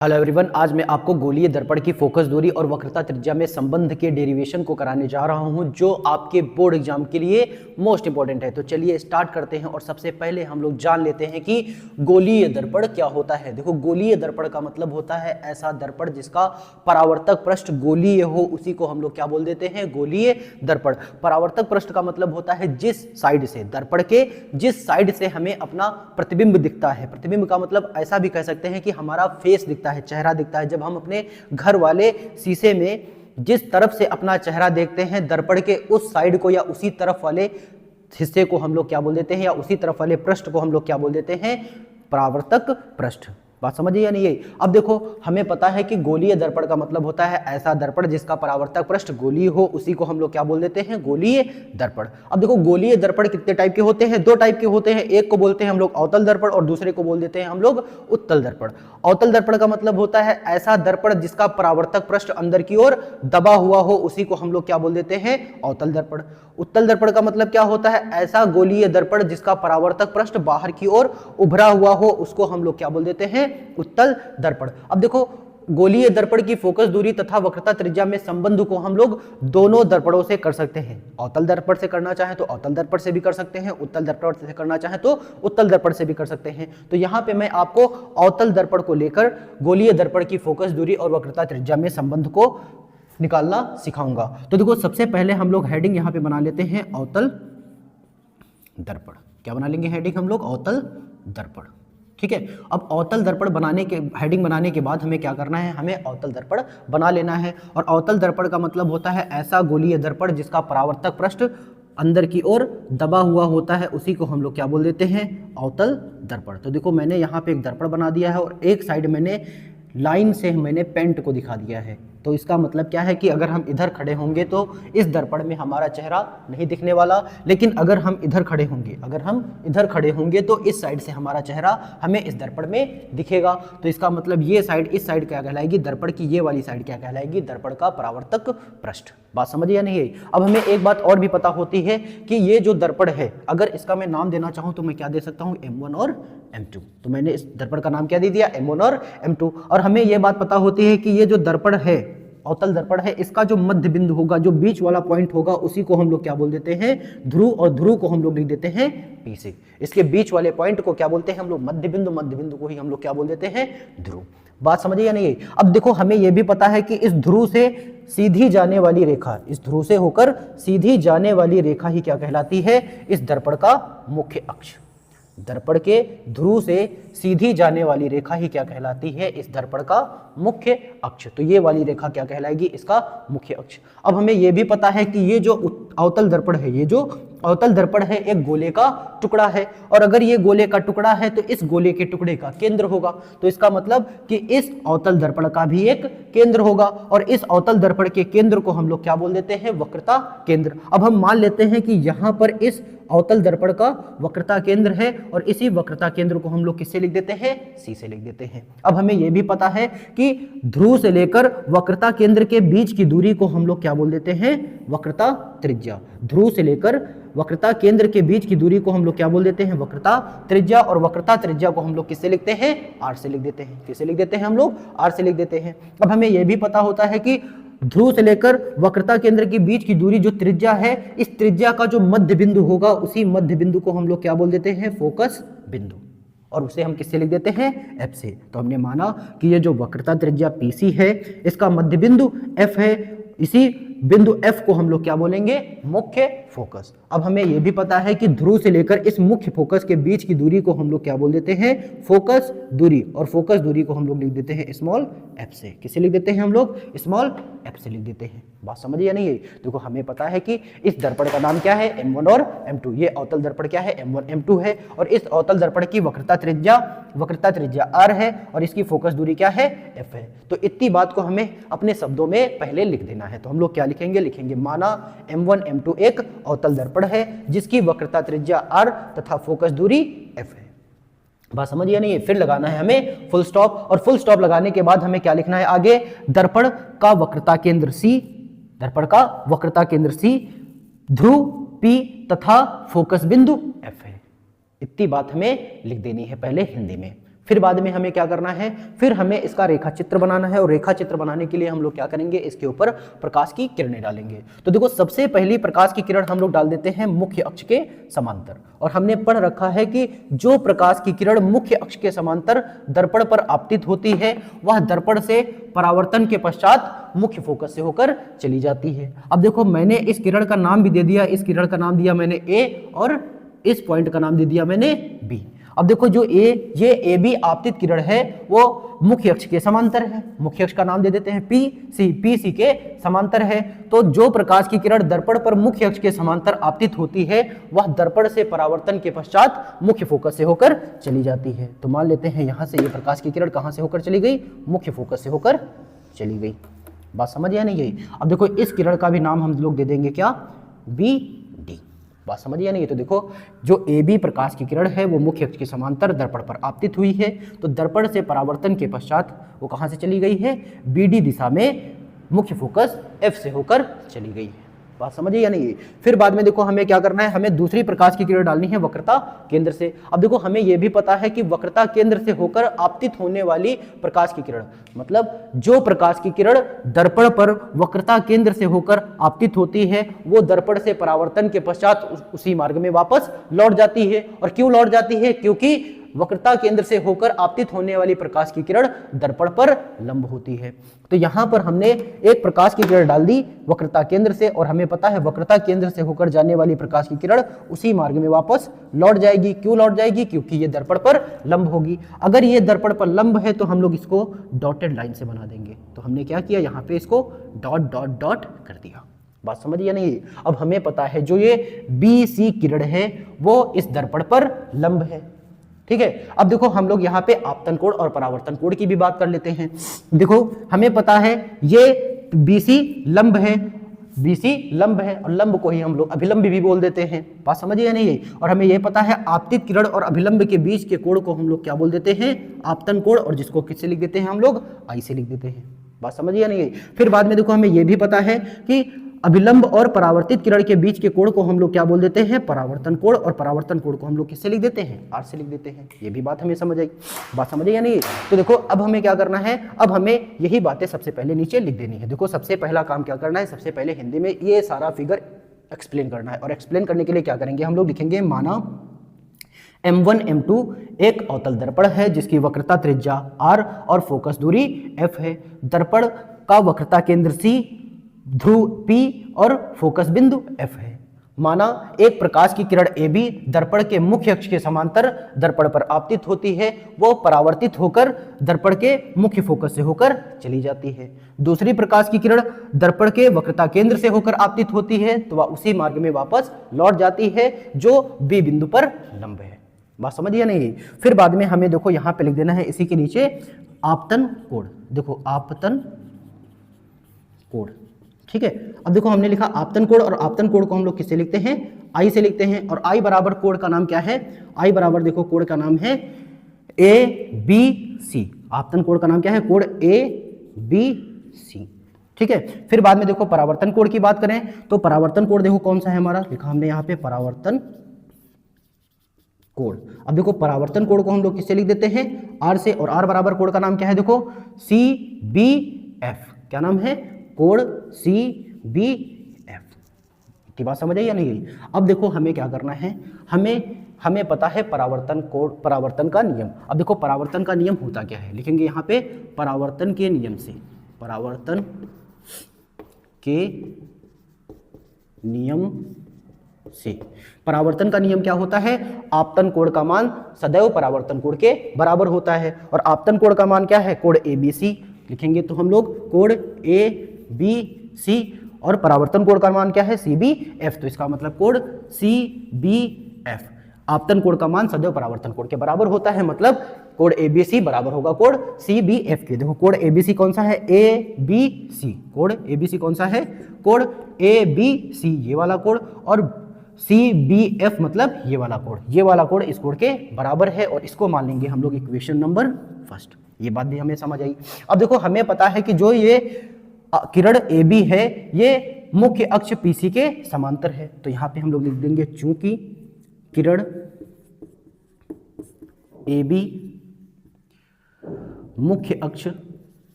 Hello everyone, आज मैं आपको गोलीय दर्पण की फोकस दूरी और वक्रता त्रिज्या में संबंध के डेरिवेशन को कराने जा रहा हूं, जो आपके बोर्ड एग्जाम के लिए मोस्ट इंपॉर्टेंट है। तो चलिए स्टार्ट करते हैं और सबसे पहले हम लोग जान लेते हैं कि गोलीय दर्पण क्या होता है। देखो, गोलीय दर्पण का मतलब होता है ऐसा दर्पण जिसका परावर्तक पृष्ठ गोलीय हो, उसी को हम लोग क्या बोल देते हैं, गोलीय दर्पण। परावर्तक पृष्ठ का मतलब होता है जिस साइड से, दर्पण के जिस साइड से हमें अपना प्रतिबिंब दिखता है। प्रतिबिंब का मतलब ऐसा भी कह सकते हैं कि हमारा फेस दिखता है, चेहरा दिखता है। जब हम अपने घर वाले शीशे में जिस तरफ से अपना चेहरा देखते हैं, दर्पण के उस साइड को या उसी तरफ वाले हिस्से को हम लोग क्या बोल देते हैं, या उसी तरफ वाले पृष्ठ को हम लोग क्या बोल देते हैं, परावर्तक पृष्ठ। बात समझिए या नहीं? यही अब देखो, हमें पता है कि गोलीय दर्पण का मतलब होता है ऐसा दर्पण जिसका परावर्तक पृष्ठ गोलीय हो, उसी को हम लोग क्या बोल देते हैं, गोलीय दर्पण। अब देखो, गोलीय दर्पण कितने टाइप के होते हैं? दो टाइप के होते हैं। एक को बोलते हैं हम लोग अवतल दर्पण और दूसरे को बोल देते हैं हम लोग उत्तल दर्पण। अवतल दर्पण का मतलब होता है ऐसा दर्पण जिसका परावर्तक पृष्ठ अंदर की ओर दबा हुआ हो, उसी को हम लोग क्या बोल देते हैं, अवतल दर्पण। उत्तल दर्पण का मतलब क्या होता है? ऐसा गोलीय दर्पण जिसका परावर्तक पृष्ठ बाहर की ओर उभरा हुआ हो, उसको हम लोग क्या बोल देते हैं, उत्तल दर्पण। अब देखो, गोलीय दर्पण की फोकस दूरी तथा वक्रता त्रिज्या में संबंध को हम लोग दोनों दर्पणों से कर सकते हैं। अवतल दर्पण से करना चाहे तो अवतल दर्पण से भी कर सकते हैं, उत्तल दर्पण से करना चाहे तो उत्तल दर्पण से भी कर सकते हैं। तो यहाँ पे मैं आपको अवतल दर्पण को लेकर गोलीय दर्पण की फोकस दूरी और वक्रता त्रिज्या में संबंध को निकालना सिखाऊंगा। तो देखो, सबसे पहले हम लोग हेडिंग यहाँ पे बना लेते हैं अवतल दर्पण। क्या बना लेंगे हेडिंग हम लोग? अवतल दर्पण। ठीक है। अब अवतल दर्पण बनाने के, हेडिंग बनाने के बाद हमें क्या करना है, हमें अवतल दर्पण बना लेना है। और अवतल दर्पण का मतलब होता है ऐसा गोलीय दर्पण जिसका परावर्तक पृष्ठ अंदर की ओर दबा हुआ होता है, उसी को हम लोग क्या बोल देते हैं, अवतल दर्पण। तो देखो, मैंने यहाँ पे एक दर्पण बना दिया है और एक साइड मैंने लाइन से मैंने पेंट को दिखा दिया है। तो इसका मतलब क्या है कि अगर हम इधर खड़े होंगे तो इस दर्पण में हमारा चेहरा नहीं दिखने वाला, लेकिन अगर हम इधर खड़े होंगे, अगर हम इधर खड़े होंगे तो इस साइड से हमारा चेहरा हमें इस दर्पण में दिखेगा। तो इसका मतलब ये साइड, इस साइड क्या कहलाएगी, दर्पण की ये वाली साइड क्या कहलाएगी, दर्पण का परावर्तक पृष्ठ। बात समझिए या नहीं? अब हमें एक बात और भी पता होती है कि ये जो दर्पण है, अगर इसका मैं नाम देना चाहूँ तो मैं क्या दे सकता हूँ, M1 और M2। तो मैंने इस दर्पण का नाम क्या दे दिया, M1 और M2। और हमें यह बात पता होती है कि ये जो दर्पण है, अवतल दर्पण है, इसका जो मध्य बिंदु होगा, जो बीच वाला पॉइंट होगा, उसी को हम लोग क्या बोल देते हैं, ध्रुव। और ध्रुव को हम लोग लिख देते हैं P6। इसके बीच वाले पॉइंट को क्या बोलते हैं हम लोग, मध्य बिंदु। मध्य बिंदु को ही हम लोग क्या बोल देते हैं, ध्रुव। बात समझिए या नहीं? अब देखो, हमें यह भी पता है कि इस ध्रुव से सीधी जाने वाली रेखा, इस ध्रुव से होकर सीधी जाने वाली रेखा ही क्या कहलाती है, इस दर्पण का मुख्य अक्ष। दर्पण के ध्रुव से सीधी जाने वाली रेखा ही क्या कहलाती है, इस दर्पण का मुख्य अक्ष। तो ये वाली रेखा क्या कहलाएगी, इसका मुख्य अक्ष। अब हमें यह भी पता है कि ये जो अवतल दर्पण है, ये जो अवतल दर्पण है, एक गोले का टुकड़ा है। और अगर ये गोले का टुकड़ा है तो इस गोले के टुकड़े का केंद्र होगा। तो इसका मतलब कि इस अवतल दर्पण का भी एक केंद्र होगा, और इस अवतल दर्पण के केंद्र को हम लोग क्या बोल देते हैं, वक्रता केंद्र। अब हम मान लेते हैं कि यहां पर इस अवतल दर्पण का वक्रता केंद्र है, और इसी वक्रता केंद्र को हम लोग किससे लिख देते हैं, C से लिख देते हैं। अब हमें यह भी पता है कि ध्रुव से लेकर वक्रता केंद्र के बीच की दूरी को हम लोग क्या बोल देते हैं, वक्रता त्रिज्या। ध्रुव से लेकर वक्रता केंद्र के बीच की दूरी को हम लोग क्या बोल देते हैं, वक्रता त्रिज्या। और वक्रता त्रिज्या को हम लोग किससे लिखते हैं, R से लिख देते हैं। किससे लिख देते हैं हम लोग, R से लिख देते हैं। अब हमें यह भी पता होता है कि ध्रुव से लेकर वक्रता केंद्र के बीच की दूरी जो त्रिज्या है, इस त्रिज्या का जो मध्य बिंदु होगा, उसी मध्य बिंदु को हम लोग क्या बोल देते हैं, फोकस बिंदु। और उसे हम किससे लिख देते हैं, F से। तो हमने माना कि ये जो वक्रता त्रिज्या PC है, इसका मध्य बिंदु F है। इसी बिंदु F को हम लोग क्या बोलेंगे, मुख्य फोकस। अब हमें यह भी पता है कि ध्रुव से लेकर इस मुख्य फोकस के बीच की दूरी को हम लोग क्या बोल देते हैं, फोकस दूरी। और फोकस दूरी को हम लोग लिख देते हैं स्मॉल f से। किसे लिख देते हैं हम लोग, स्मॉल f से लिख देते हैं। बात समझिए या नहीं? देखो, हमें पता है कि इस दर्पण का नाम क्या है, M1 और M2। ये अवतल दर्पण क्या है, M1 M2 है। और इस अवतल दर्पण की वक्रता त्रिज्या R है, और इसकी फोकस दूरी क्या है, F है। तो इतनी बात को हमें अपने शब्दों में पहले लिख देना है। तो हम लोग क्या लिखेंगे, माना M1 M2 एक अवतल दर्पण है जिसकी वक्रता त्रिज्या R तथा फोकस दूरी F है। बात समझिए नहीं? फिर लगाना है हमें फुल स्टॉप। और फुल स्टॉप लगाने के बाद हमें क्या लिखना है आगे, दर्पण का वक्रता केंद्र C, दर्पण का वक्रता केंद्र C, ध्रुव P तथा फोकस बिंदु F है। इतनी बात हमें लिख देनी है पहले हिंदी में। फिर बाद में हमें क्या करना है, फिर हमें इसका रेखा चित्र बनाना है और रेखा चित्र बनाने के लिए हम लोग क्या करेंगे, इसके ऊपर प्रकाश की किरणें डालेंगे। तो देखो सबसे पहली प्रकाश की किरण हम लोग डाल देते हैं मुख्य अक्ष के समांतर, और हमने पढ़ रखा है कि जो प्रकाश की किरण मुख्य अक्ष के समांतर दर्पण पर आपतित होती है वह दर्पण से परावर्तन के पश्चात मुख्य फोकस से होकर चली जाती है। अब देखो मैंने इस किरण का नाम भी दे दिया, इस किरण का नाम दिया मैंने ए और इस पॉइंट का नाम दे दिया मैंने बी। अब देखो जो ये ए बी आपतित किरण है वो मुख्य अक्ष के समांतर है, मुख्य अक्ष का नाम दे देते हैं पी सी के समांतर है। तो जो प्रकाश की किरण दर्पण पर मुख्य अक्ष के समांतर आपतित होती है वह दर्पण से परावर्तन के पश्चात मुख्य फोकस से होकर चली जाती है। तो मान लेते हैं यहां से ये प्रकाश की किरण कहां से होकर चली गई, मुख्य फोकस से होकर चली गई। बात समझ या नहीं गई? अब देखो इस किरण का भी नाम हम लोग दे देंगे क्या, बी डी। बात समझ या नहीं? तो देखो जो ए बी प्रकाश की किरण है वो मुख्य अक्ष के समांतर दर्पण पर आपतित हुई है, तो दर्पण से परावर्तन के पश्चात वो कहां से चली गई है, बी डी दिशा में मुख्य फोकस एफ से होकर चली गई है। बात समझिए या नहीं? फिर बाद में देखो हमें क्या करना है, हमें दूसरी प्रकाश की किरण डालनी है वक्रता केंद्र से। अब देखो हमें यह भी पता है कि वक्रता केंद्र से होकर आपतित होने वाली प्रकाश की किरण, मतलब जो प्रकाश की किरण दर्पण पर वक्रता केंद्र से होकर आपतित होती है वो दर्पण से परावर्तन के पश्चात उसी मार्ग में वापस लौट जाती है। और क्यों लौट जाती है? क्योंकि वक्रता केंद्र से होकर आपतित होने वाली प्रकाश की किरण दर्पण पर लंब होती है। तो यहां पर हमने एक प्रकाश की किरण डाल दी वक्रता केंद्र से, और हमें पता है वक्रता केंद्र से होकर जाने वाली प्रकाश की किरण उसी मार्ग में वापस लौट जाएगी। क्यों लौट जाएगी? क्योंकि ये दर्पण पर लंब होगी। अगर ये दर्पण पर लंब है तो हम लोग इसको डॉटेड लाइन से बना देंगे। तो हमने क्या किया, यहाँ पे इसको डॉट डॉट डॉट कर दिया। बात समझ या नहीं? अब हमें पता है जो ये बी सी किरण है वो इस दर्पण पर लंब है, ठीक है। अब देखो हम लोग यहाँ पे आपतन कोण और परावर्तन कोण की भी बात कर लेते हैं। देखो हमें पता है ये BC लंब है, BC लंब है और लंब को ही हम लोग अभिलंब भी बोल देते हैं। बात समझिए या नहीं? और हमें यह पता है आपतित किरण और अभिलंब के बीच के कोण को हम लोग क्या बोल देते हैं, आपतन कोण, और जिसको किससे लिख देते हैं हम लोग, आई से लिख देते हैं। बात समझिए या नहीं? फिर बाद में देखो हमें यह भी पता है कि अभिलंब और परावर्तित किरण के बीच के कोण को हम लोग क्या बोल देते हैं, परावर्तन कोण, और परावर्तन कोण को हम लोग किससे लिख देते हैं, आर से लिख देते हैं। ये भी बात हमें समझ आई। बात समझ आई या नहीं? तो देखो अब हमें क्या करना है, अब हमें यही बातें सबसे पहले नीचे लिख देनी है। देखो सबसे पहला काम क्या करना है, सबसे पहले हिंदी में ये सारा फिगर एक्सप्लेन करना है, और एक्सप्लेन करने के लिए क्या करेंगे हम लोग, लिखेंगे माना M1 M2 एक अवतल दर्पण है जिसकी वक्रता त्रिज्या R और फोकस दूरी F है। दर्पण का वक्रता केंद्र C, ध्रुव P और फोकस बिंदु F है। माना एक प्रकाश की किरण AB दर्पण के मुख्य अक्ष के समांतर दर्पण पर आपतित होती है, वो परावर्तित होकर दर्पण के मुख्य फोकस से होकर चली जाती है। दूसरी प्रकाश की किरण दर्पण के वक्रता केंद्र से होकर आपतित होती है, तो वह उसी मार्ग में वापस लौट जाती है जो B बिंदु पर लंब है। बात समझिए नहीं? फिर बाद में हमें देखो यहाँ पे लिख देना है इसी के नीचे आपतन कोण। देखो आपतन कोण, ठीक है। अब देखो हमने लिखा आपतन कोण, और आपतन कोण को हम लोग किससे लिखते हैं, आई से लिखते हैं। और आई बराबर कोण का नाम क्या है, आई बराबर देखो कोण का नाम है ABC। आपतन कोण का नाम क्या है, कोण ABC, ठीक है। फिर बाद में देखो परावर्तन कोण की बात करें तो परावर्तन कोण देखो कौन सा है हमारा, लिखा हमने यहाँ पे परावर्तन कोण। अब देखो परावर्तन कोण को हम लोग किससे लिख देते हैं, आर से, और आर बराबर कोण का नाम क्या है, देखो CBF। क्या नाम है, कोण CBF की बात समझ आई या नहीं? अब देखो हमें क्या करना है, हमें पता है परावर्तन कोण, परावर्तन का नियम। अब देखो परावर्तन का नियम होता क्या है, लिखेंगे यहाँ पे परावर्तन के नियम से, परावर्तन के नियम से। परावर्तन का नियम क्या होता है, आपतन कोण का मान सदैव परावर्तन कोण के बराबर होता है, और आपतन कोण का मान क्या है, कोण ABC। लिखेंगे तो हम लोग कोण ABC, और परावर्तन कोण का मान क्या है, CBF। तो इसका मतलब कोण CBF आपतन कोण का मान सदैव परावर्तन कोण के बराबर होता है, मतलब कोण ABC बराबर होगा कोण CBF के। देखो कोण ABC कौन सा है, ABC। कोण ABC कौन सा है, कोण ABC, ये वाला कोण, और CBF मतलब ये वाला कोण, ये वाला कोण इस कोण के बराबर है, और इसको मान लेंगे हम लोग इक्वेशन नंबर फर्स्ट। ये बात भी हमें समझ आई। अब देखो हमें पता है कि जो ये किरण AB है ये मुख्य अक्ष PC के समांतर है, तो यहाँ पे हम लोग लिख देंगे चूंकि किरण AB मुख्य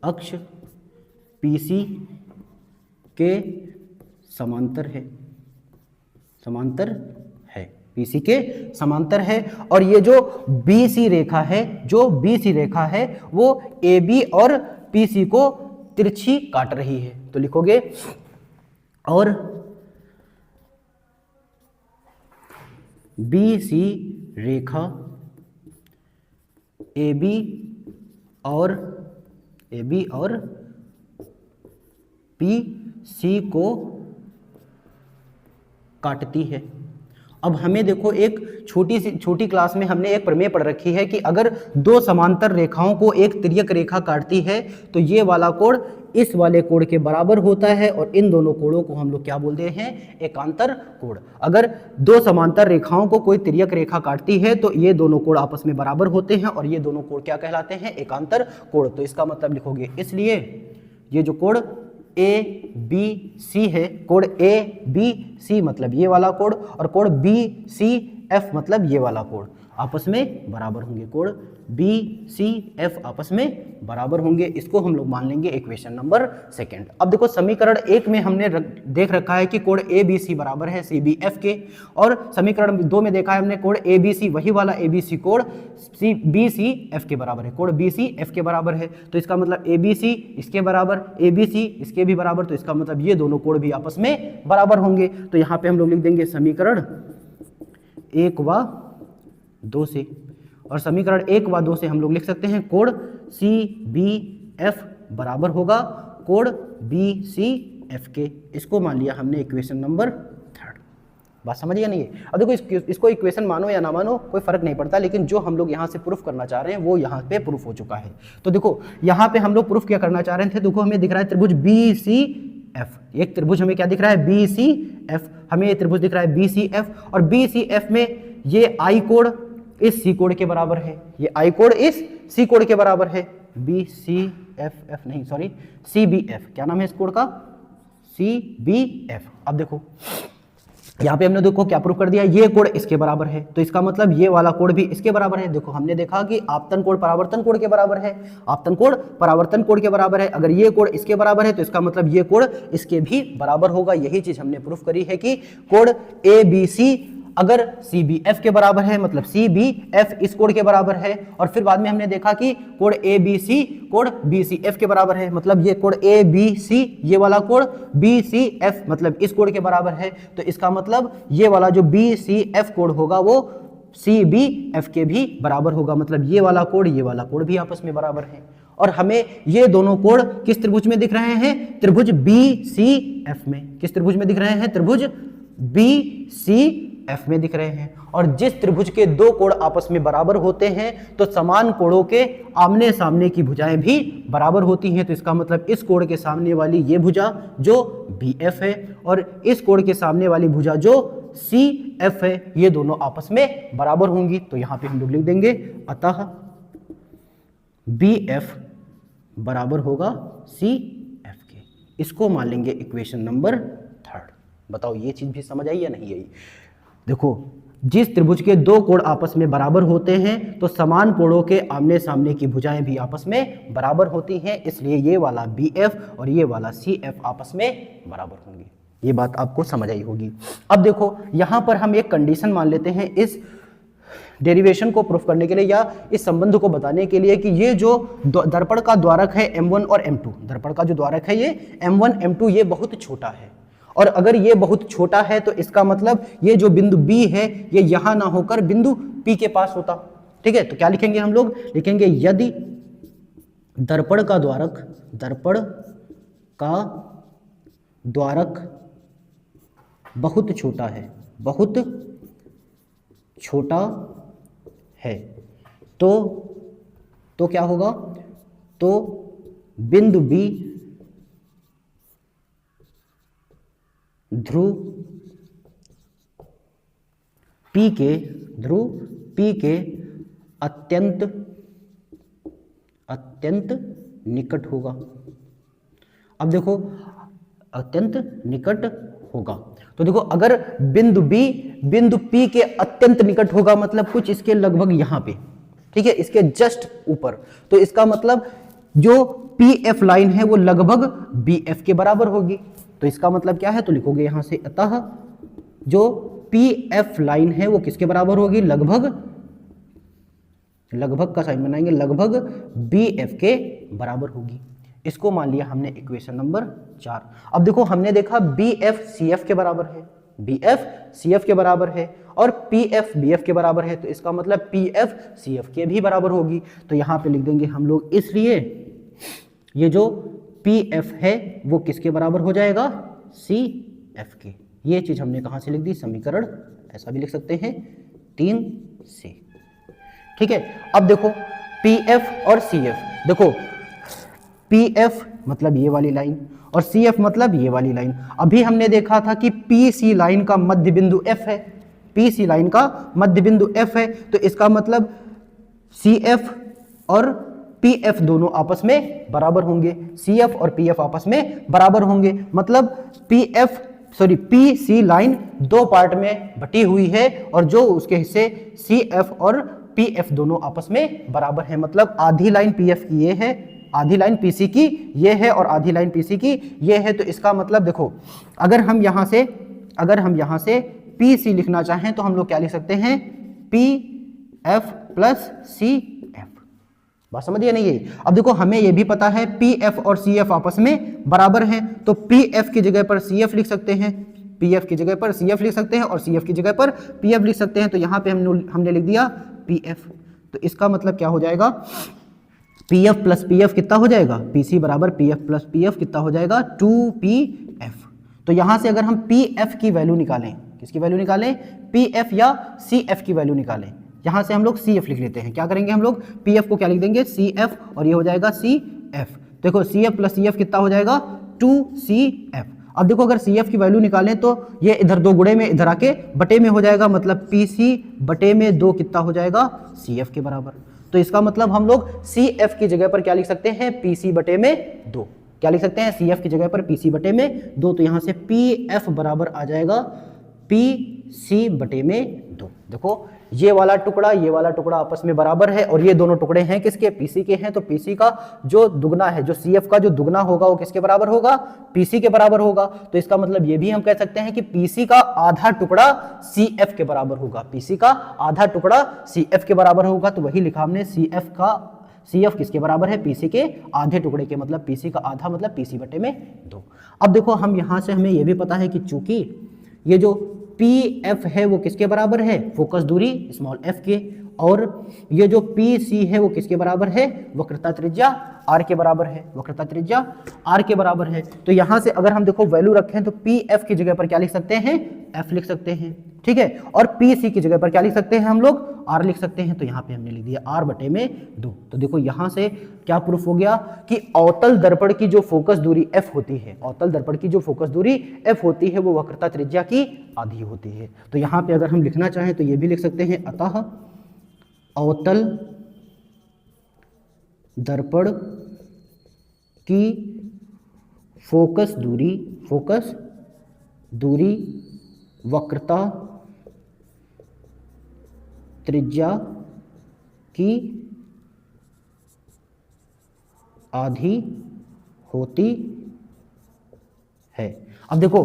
अक्ष पीसी के समांतर है, पीसी के समांतर है। और ये जो बीसी रेखा है वो AB और पीसी को तिरछी काट रही है। तो लिखोगे और बीसी रेखा AB और PC को काटती है। अब हमें देखो एक छोटी क्लास में हमने एक प्रमेय पढ़ रखी है कि अगर दो समांतर रेखाओं को एक तिर्यक रेखा काटती है तो ये वाला कोण इस वाले कोण के बराबर होता है और इन दोनों कोणों को हम लोग क्या बोलते हैं, एकांतर कोण। अगर दो समांतर रेखाओं को कोई तिर्यक रेखा काटती है तो ये दोनों कोण आपस में बराबर होते हैं और ये दोनों कोण क्या कहलाते हैं, एकांतर कोण। तो इसका मतलब लिखोगे, इसलिए ये जो कोण ABC है, कोण ABC मतलब ये वाला कोण और कोण BCF मतलब ये वाला कोण आपस में बराबर होंगे। कोण BCF आपस में बराबर होंगे। इसको हम लोग मान लेंगे इक्वेशन नंबर 2। अब देखो समीकरण 1 में हमने देख रखा है कि कोण ABC बराबर है CBF के, और समीकरण 2 में देखा है हमने कोण ABC, वही वाला ABC कोण BCF के बराबर है, कोण BCF के बराबर है। तो इसका मतलब ABC इसके बराबर, ABC इसके भी बराबर, तो इसका मतलब ये दोनों कोण भी आपस में बराबर होंगे। तो यहाँ पे हम लोग लिख देंगे समीकरण 1 व 2 से, और समीकरण 1 व 2 से हम लोग लिख सकते हैं कोण CBF बराबर होगा कोण BCF के। इसको मान लिया हमने इक्वेशन नंबर 3। बात समझ गया नहीं है? अब देखो इसको इक्वेशन मानो या ना मानो कोई फर्क नहीं पड़ता, लेकिन जो हम लोग यहाँ से प्रूफ करना चाह रहे हैं वो यहाँ पे प्रूफ हो चुका है। तो देखो यहाँ पे हम लोग प्रूफ क्या करना चाह रहे थे, देखो हमें दिख रहा है त्रिभुज BCF, एक त्रिभुज हमें क्या दिख रहा है, BCF, हमें ये त्रिभुज दिख रहा है BCF, और BCF में ये I कोण इस C कोण के बराबर है, ये I कोण इस C कोण के बराबर है, BCF नहीं सॉरी CBF, क्या नाम है इस कोण का, CBF। अब देखो यहाँ पे हमने देखो क्या प्रूफ कर दिया, ये कोण इसके बराबर है, तो इसका मतलब ये वाला कोण भी इसके बराबर है। देखो हमने देखा कि आपतन कोण परावर्तन कोण के बराबर है, आपतन कोण परावर्तन कोण के बराबर है। अगर ये कोण इसके बराबर है तो इसका मतलब ये कोण इसके भी बराबर होगा। यही चीज हमने प्रूफ करी है कि कोण ABC अगर CBF के बराबर है मतलब CBF इस कोण के बराबर है, और फिर बाद में हमने देखा कि कोण ABC कोण BCF के बराबर है, मतलब ये कोण ABC ये वाला कोण BCF मतलब इस कोण के बराबर है। तो इसका मतलब ये वाला जो BCF कोण होगा वो CBF के भी बराबर होगा, मतलब ये वाला कोण भी आपस में बराबर है। और हमें ये दोनों कोण किस त्रिभुज में दिख रहे हैं, त्रिभुज BCF में। किस त्रिभुज में दिख रहे हैं, त्रिभुज BCF में दिख रहे हैं। और जिस त्रिभुज के दो कोण आपस में बराबर होते हैं तो समान कोणों के आमने सामने की भुजाएं भी बराबर होती हैं। तो इसका मतलब इस कोण के सामने वाली ये भुजा जो BF है और इस कोण के सामने वाली भुजा जो CF है, ये दोनों आपस में बराबर होंगी। तो यहां पे हम लोग लिख देंगे अतः BF बराबर होगा CF के। इसको मान लेंगे इक्वेशन नंबर 3। बताओ ये चीज भी समझ आई या नहीं आई? देखो जिस त्रिभुज के दो कोण आपस में बराबर होते हैं तो समान कोणों के आमने सामने की भुजाएं भी आपस में बराबर होती हैं, इसलिए ये वाला BF और ये वाला CF आपस में बराबर होंगे। ये बात आपको समझ आई होगी। अब देखो यहां पर हम एक कंडीशन मान लेते हैं इस डेरिवेशन को प्रूफ करने के लिए या इस संबंध को बताने के लिए कि ये जो दर्पण का द्वारक है M1 और M2, दर्पण का जो द्वारक है ये M1 M2 ये बहुत छोटा है, और अगर ये बहुत छोटा है तो इसका मतलब ये जो बिंदु B है ये यहां ना होकर बिंदु P के पास होता। ठीक है, तो क्या लिखेंगे हम लोग, लिखेंगे यदि दर्पण का द्वारक बहुत छोटा है तो क्या होगा, तो बिंदु B ध्रुव P के अत्यंत निकट होगा। अब देखो अत्यंत निकट होगा, तो देखो अगर बिंदु B बिंदु P के अत्यंत निकट होगा मतलब कुछ इसके लगभग यहाँ पे, ठीक है, इसके जस्ट ऊपर। तो इसका मतलब जो पी एफ लाइन है वो लगभग बी एफ के बराबर होगी। तो इसका मतलब क्या है, तो लिखोगे यहां से अतः जो पी एफ लाइन है वो किसके बराबर होगी, लगभग का साइन बनाएंगे, लगभग बी एफ के बराबर होगी। इसको मान लिया हमने इक्वेशन नंबर 4। अब देखो हमने देखा बी एफ सी एफ के बराबर है, बी एफ सी एफ के बराबर है और पी एफ बी एफ के बराबर है, तो इसका मतलब पी एफ सी एफ के भी बराबर होगी। तो यहां पे लिख देंगे हम लोग, इसलिए ये जो पी एफ है वो किसके बराबर हो जाएगा, सी एफ के। ये चीज हमने कहां से लिख दी, समीकरण ऐसा भी लिख सकते हैं 3 से। ठीक है, अब देखो पी एफ और सी एफ, देखो पी एफ मतलब ये वाली लाइन और सी एफ मतलब ये वाली लाइन। अभी हमने देखा था कि पी सी लाइन का मध्य बिंदु एफ है, पी सी लाइन का मध्य बिंदु एफ है, तो इसका मतलब सी एफ और पी एफ दोनों आपस में बराबर होंगे, सी एफ और पी एफ आपस में बराबर होंगे। मतलब पी सी लाइन दो पार्ट में बटी हुई है और जो उसके हिस्से सी एफ और पी एफ दोनों आपस में बराबर है। मतलब आधी लाइन पी एफ की ये है, आधी लाइन पीसी की ये है और आधी लाइन पीसी की ये है। तो इसका मतलब देखो, अगर हम यहां से पी सी लिखना चाहें तो हम लोग क्या लिख सकते हैं, P F plus C F. बात समझिए नहीं है। अब देखो हमें ये भी पता है पी एफ और सी एफ आपस में बराबर हैं, तो पी एफ की जगह पर सी एफ लिख सकते हैं, पी एफ की जगह पर सी एफ लिख सकते हैं और सी एफ की जगह पर पी एफ लिख सकते हैं। तो यहाँ पे हमने लिख दिया पी एफ। तो इसका मतलब क्या हो जाएगा, P F plus P F कितना हो जाएगा, पी सी बराबर P F plus P F कितना हो जाएगा, 2pf। तो यहां से अगर हम पी एफ की वैल्यू निकालें, किसकी वैल्यू निकालें, पी एफ या सी एफ की वैल्यू निकालें, यहां से हम लोग सी एफ लिख लेते हैं। क्या करेंगे हम लोग, पी एफ को क्या लिख देंगे, सी एफ, और ये हो जाएगा सी एफ। देखो C F plus C F कितना हो जाएगा, 2cf। अब देखो अगर सी एफ की वैल्यू निकालें तो ये इधर 2 गुणे में इधर आके बटे में हो जाएगा, मतलब पी सी बटे में 2 कितना हो जाएगा, सी एफ के बराबर। तो इसका मतलब हम लोग सी एफ की जगह पर क्या लिख सकते हैं, पी सी बटे में 2। क्या लिख सकते हैं, सी एफ की जगह पर पी सी बटे में 2। तो यहां से पी एफ बराबर आ जाएगा पी सी बटे में 2। देखो ये वाला टुकड़ा आपस में बराबर है और ये दोनों टुकड़े हैं किसके, पीसी के हैं। तो पीसी का जो दुगना है, जो सीएफ का जो दुगना होगा वो किसके बराबर होगा, पीसी के बराबर होगा। तो इसका मतलब ये भी हम कह सकते हैं कि पीसी का आधा टुकड़ा सीएफ के बराबर होगा, पीसी का आधा टुकड़ा सीएफ के बराबर होगा। तो वही लिखा हमने, सीएफ किसके बराबर है, पीसी के आधे टुकड़े के, मतलब पीसी का आधा मतलब पीसी बटे में 2। अब देखो हम यहां से हमें यह भी पता है कि चूंकि ये जो पी एफ है वो किसके बराबर है, फोकस दूरी स्मॉल एफ के, और ये जो पी सी है वो किसके बराबर है, वक्रता त्रिज्या आर के बराबर है, वक्रता त्रिज्या आर के बराबर है। तो यहां से अगर हम देखो वैल्यू रखें तो पी एफ की जगह पर क्या लिख सकते हैं, एफ लिख सकते हैं, ठीक है, और पी सी की जगह पर क्या लिख सकते हैं हम लोग, आर लिख सकते हैं। तो यहाँ पे हमने लिख दिया आर बटे में 2। तो देखो यहाँ से क्या प्रूफ हो गया कि अवतल दर्पण की जो फोकस दूरी एफ होती है, अवतल दर्पण की जो फोकस दूरी एफ होती है वो वक्रता त्रिज्या की आधी होती है। तो यहाँ पे अगर हम लिखना चाहें तो ये भी लिख सकते हैं, अतः अवतल दर्पण की फोकस दूरी वक्रता त्रिज्या की आधी होती है। अब देखो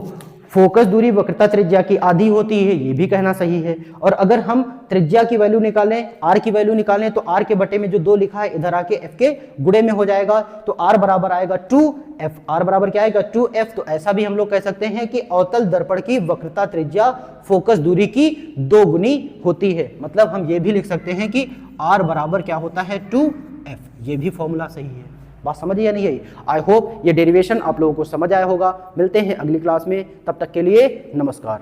फोकस दूरी वक्रता त्रिज्या की आधी होती है, ये भी कहना सही है। और अगर हम त्रिज्या की वैल्यू निकालें, आर की वैल्यू निकालें, तो आर के बटे में जो 2 लिखा है इधर आके एफ के गुणे में हो जाएगा। तो आर बराबर आएगा 2f, आर बराबर क्या आएगा 2f। तो ऐसा भी हम लोग कह सकते हैं कि अवतल दर्पण की वक्रता त्रिज्या फोकस दूरी की 2 गुनी होती है। मतलब हम ये भी लिख सकते हैं कि आर बराबर क्या होता है 2f। ये भी फॉर्मूला सही है। बात समझिए या नहीं है। आई होप ये डेरिवेशन आप लोगों को समझ आया होगा। मिलते हैं अगली क्लास में, तब तक के लिए नमस्कार।